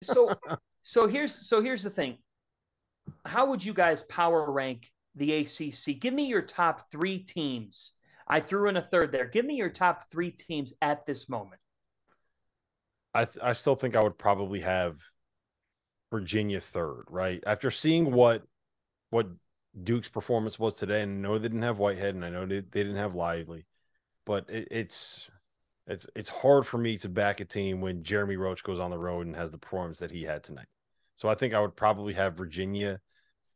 So here's the thing. How would you guys power rank the ACC? Give me your top three teams. I threw in a third there. Give me your top three teams at this moment. I still think I would probably have Virginia third, right? After seeing what Duke's performance was today, and I know they didn't have Whitehead, and I know they didn't have Lively, but it's hard for me to back a team when Jeremy Roach goes on the road and has the performance that he had tonight. So I think I would probably have Virginia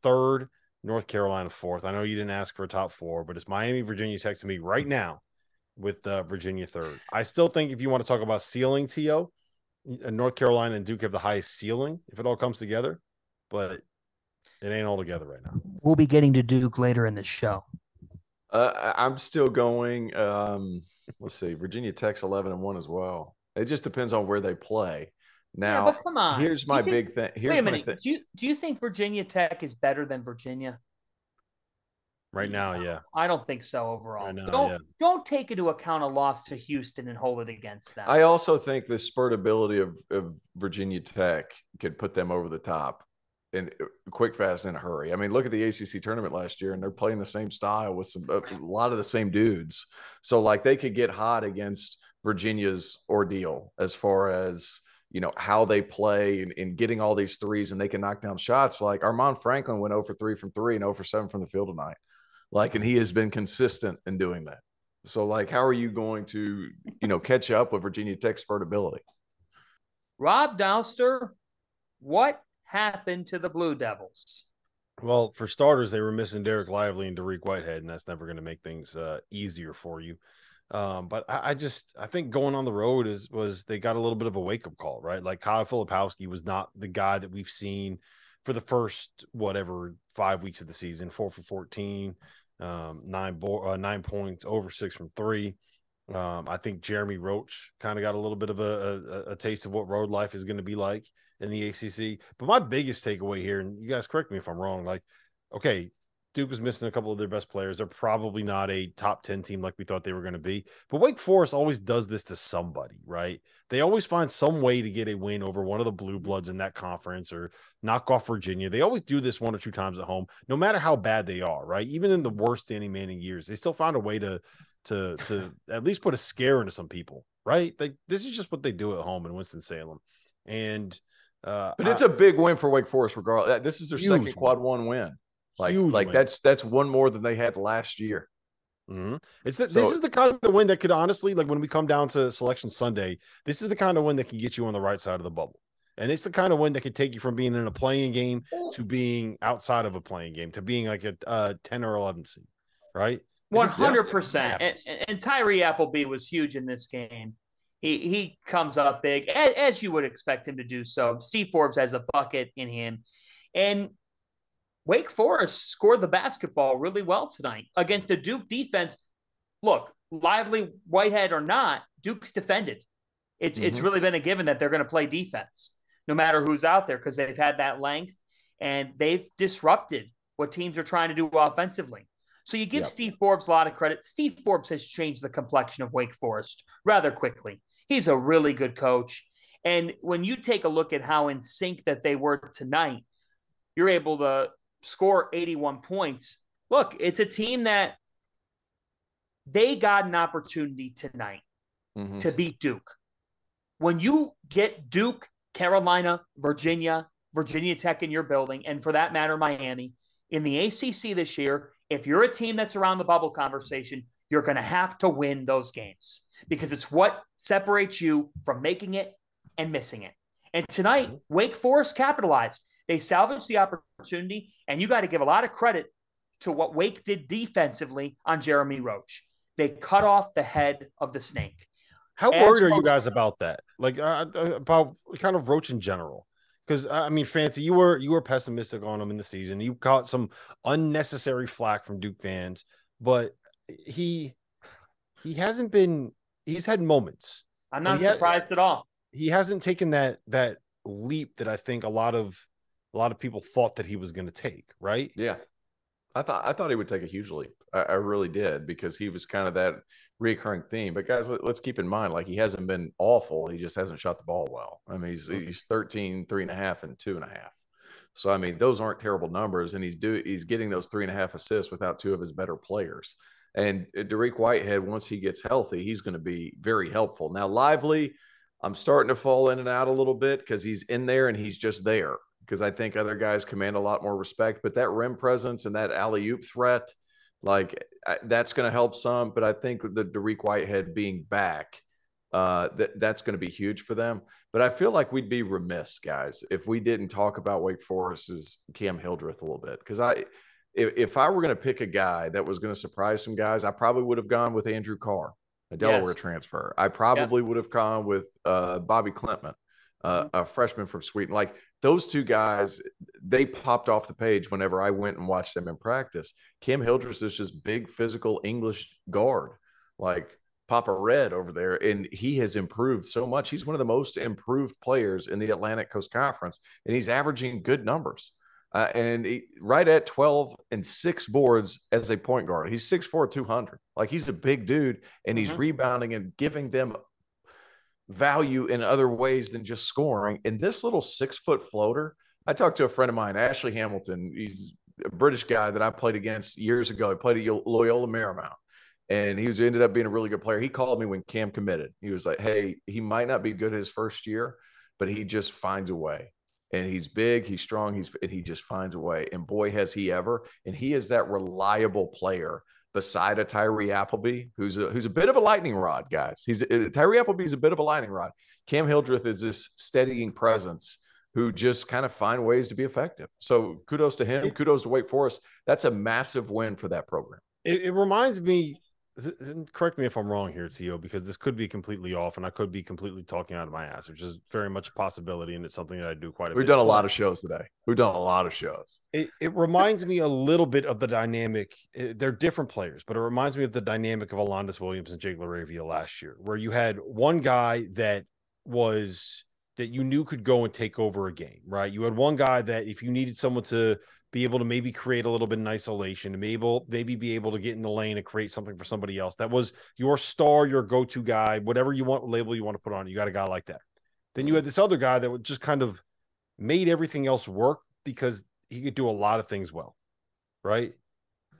third, North Carolina fourth. I know you didn't ask for a top four, but it's Miami, Virginia Tech to me right now with Virginia third. I still think if you want to talk about ceiling, T.O., North Carolina and Duke have the highest ceiling if it all comes together, but it ain't all together right now. We'll be getting to Duke later in the show. I'm still going. Let's see. Virginia Tech's 11-1 as well. It just depends on where they play. Now, but come on. Here's my big thing. Wait a minute. Do you think Virginia Tech is better than Virginia? Right now, yeah. I don't think so overall. Right now, don't take into account a loss to Houston and hold it against them. I also think the spurt ability of Virginia Tech could put them over the top in quick, fast, in a hurry. I mean, look at the ACC tournament last year, and they're playing the same style with a lot of the same dudes. So, like, they could get hot against Virginia's ordeal as far as, you know, how they play and getting all these threes, and they can knock down shots. Like Armand Franklin went 0 for 3 from 3 and 0 for 7 from the field tonight. Like, and he has been consistent in doing that. So, like, how are you going to, you know, catch up with Virginia Tech's spurt ability? Rob Douster, what happened to the Blue Devils? Well, for starters, they were missing Derek Lively and Dariq Whitehead, and that's never going to make things easier for you. But I think going on the road was they got a little bit of a wake-up call, right? Like Kyle Filipowski was not the guy that we've seen for the first 5 weeks of the season. 4 for 14, 9 points, over 6 from 3. I think Jeremy Roach kind of got a little bit of a taste of what road life is going to be like in the ACC. But my biggest takeaway here, and you guys correct me if I'm wrong, like, okay, Duke was missing a couple of their best players. They're probably not a top 10 team like we thought they were going to be. But Wake Forest always does this to somebody, right? They always find some way to get a win over one of the Blue Bloods in that conference or knock off Virginia. They always do this 1 or 2 times at home, no matter how bad they are, right? Even in the worst Danny Manning years, they still found a way to at least put a scare into some people, right? This is just what they do at home in Winston-Salem. And but it's a big win for Wake Forest regardless. This is their second quad one win. Like that's one more than they had last year. Mm-hmm. This is the kind of win that could honestly, like when we come down to Selection Sunday, this is the kind of win that can get you on the right side of the bubble. And it's the kind of win that could take you from being in a playing game to being outside of a playing game to being like a 10 or 11 seed, right? 100%. And Tyree Appleby was huge in this game. He comes up big, as you would expect him to do so. Steve Forbes has a bucket in him. And Wake Forest scored the basketball really well tonight against a Duke defense. Look, Lively, Whitehead or not, Duke's defended. It's really been a given that they're going to play defense no matter who's out there because they've had that length and they've disrupted what teams are trying to do offensively. So you give Steve Forbes a lot of credit. Steve Forbes has changed the complexion of Wake Forest rather quickly. He's a really good coach. And when you take a look at how in sync that they were tonight, you're able to score 81 points. Look, it's a team that they got an opportunity tonight to beat Duke. When you get Duke, Carolina, Virginia Tech in your building, and for that matter, Miami, in the ACC this year, if you're a team that's around the bubble conversation, you're going to have to win those games because it's what separates you from making it and missing it. And tonight, Wake Forest capitalized. They salvaged the opportunity, and you got to give a lot of credit to what Wake did defensively on Jeremy Roach. They cut off the head of the snake. How worried are you guys about that? Like about kind of Roach in general? Because I mean, Fancy, you were pessimistic on him in the season. You caught some unnecessary flack from Duke fans, but he hasn't been. He's had moments. I'm not surprised at all. He hasn't taken that leap that I think a lot of people thought that he was going to take. Right? Yeah. I thought he would take a huge leap. I really did, because he was kind of that recurring theme. But guys, let's keep in mind, like, he hasn't been awful. He just hasn't shot the ball well. I mean, he's 13, 3.5, and 2.5. So, I mean, those aren't terrible numbers. And he's getting those 3.5 assists without two of his better players. And Dariq Whitehead, once he gets healthy, he's going to be very helpful. Now, Lively, I'm starting to fall in and out a little bit because he's in there and he's just there, because I think other guys command a lot more respect. But that rim presence and that alley-oop threat, like, that's going to help some. But I think the Dariq Whitehead being back, that's going to be huge for them. But I feel like we'd be remiss, guys, if we didn't talk about Wake Forest's Cam Hildreth a little bit. Because if I were going to pick a guy that was going to surprise some guys, I probably would have gone with Andrew Carr, a Delaware transfer. I probably would have gone with Bobby Klintman, a freshman from Sweden. Like, those two guys, they popped off the page whenever I went and watched them in practice. Cam Hildreth is just big, physical English guard, like Papa Red over there, and he has improved so much. He's one of the most improved players in the Atlantic Coast Conference, and he's averaging good numbers. Right at 12 and 6 boards as a point guard. He's 6'4", 200. Like, he's a big dude, and he's rebounding and giving them value in other ways than just scoring. And this little 6-foot floater, I talked to a friend of mine, Ashley Hamilton. He's a British guy that I played against years ago. He played at Loyola Marymount, and he ended up being a really good player. He called me when Cam committed. He was like, hey, he might not be good his first year, but he just finds a way. And he's big, he's strong, and he just finds a way. And boy, has he ever. And he is that reliable player beside a Tyree Appleby, who's a bit of a lightning rod, guys. Tyree Appleby's a bit of a lightning rod. Cam Hildreth is this steadying presence who just kind of find ways to be effective. So kudos to him. Kudos to Wake Forest. That's a massive win for that program. It reminds me, correct me if I'm wrong here, Tio, because this could be completely off and I could be completely talking out of my ass, which is very much a possibility, and it's something that I do quite a bit. We've done a lot of shows today. We've done a lot of shows. It reminds me a little bit of the dynamic. They're different players, but it reminds me of the dynamic of Alondas Williams and Jake LaRavia last year, where you had one guy that you knew could go and take over a game, right? You had one guy that if you needed someone to be able to maybe create a little bit in isolation, to maybe be able to get in the lane and create something for somebody else. That was your star, your go-to guy, whatever you want, label you want to put on it. You got a guy like that. Then you had this other guy that would just kind of made everything else work because he could do a lot of things well, right?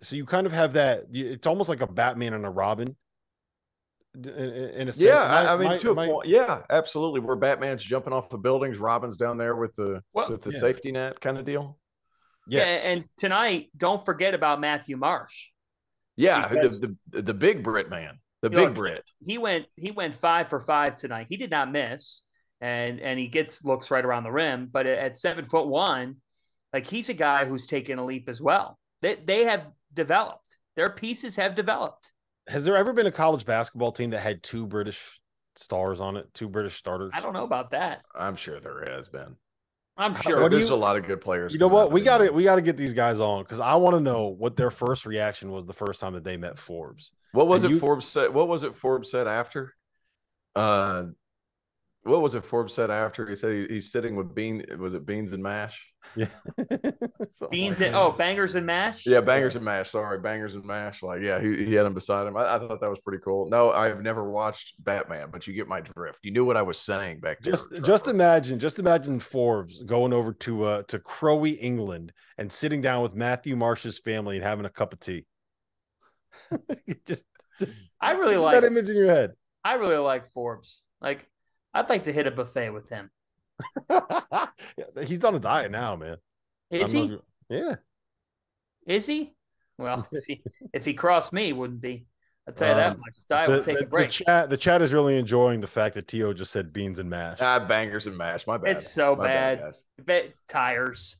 So you kind of have that. It's almost like a Batman and a Robin in a sense. Yeah, to a point. Yeah, absolutely. Where Batman's jumping off the buildings, Robin's down there with the safety net kind of deal. Yes. Yeah, and tonight, don't forget about Matthew Marsh. Yeah, the big Brit man, big Brit. He went 5 for 5 tonight. He did not miss, and he looks right around the rim. But at 7'1", like, he's a guy who's taken a leap as well. They have developed. Their pieces have developed. Has there ever been a college basketball team that had 2 British stars on it, 2 British starters? I don't know about that. I'm sure there has been. I'm sure there's a lot of good players. You know what? We got to get these guys on, because I want to know what their first reaction was the first time that they met Forbes. Forbes said? What was it Forbes said after? What was it Forbes said after? He said he's sitting with beans and mash? Yeah. Bangers and mash? Yeah, bangers and mash. Sorry, bangers and mash. Like, yeah, he had him beside him. I thought that was pretty cool. No, I've never watched Batman, but you get my drift. You knew what I was saying back there. Just imagine Forbes going over to Crowy, England, and sitting down with Matthew Marsh's family and having a cup of tea. I really like that image in your head. I really like Forbes. Like, I'd like to hit a buffet with him. He's on a diet now, man. Is he? Yeah. Is he? Well, if he crossed me, wouldn't be. I'll tell you that much. I will take a break. The chat is really enjoying the fact that Tio just said beans and mash. Bangers and mash. My bad. It's so bad. Tires.